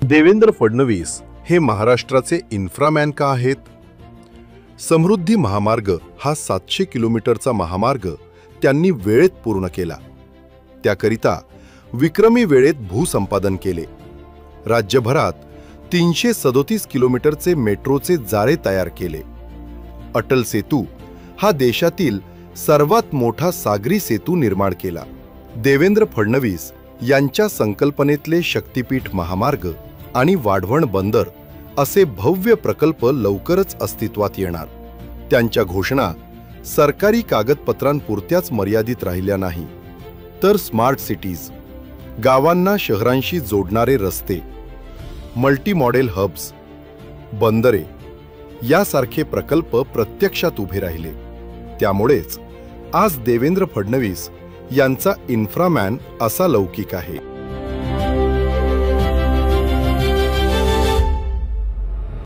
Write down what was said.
देवेंद्र फडणवीस हे महाराष्ट्राचे इन्फ्रामॅन का आहेत? समृद्धी महामार्ग हा 700 किलोमीटरचा महामार्ग त्यांनी वेळेत पूर्ण केला. त्याकरिता विक्रमी वेळेत भूसंपादन केले. राज्यभरात 337 किलोमीटरचे मेट्रोचे जाळे तयार केले. अटल सेतू हा देशातील सर्वात मोठा सागरी सेतू निर्माण केला. देवेंद्र फडणवीस यांच्या संकल्पनेतले शक्तीपीठ महामार्ग आणि वाढवण बंदर असे भव्य प्रकल्प लवकरच अस्तित्वात येणार. त्यांच्या घोषणा सरकारी कागदपत्रांपुरत्याच मर्यादित राहिल्या नाही, तर स्मार्ट सिटीज, गावांना शहरांशी जोडणारे रस्ते, मल्टी मॉडेल हब्स, बंदरे यासारखे प्रकल्प प्रत्यक्षात उभे राहिले. त्यामुळेच आज देवेंद्र फडणवीस यांचा इन्फ्रामॅन असा लौकिक आहे.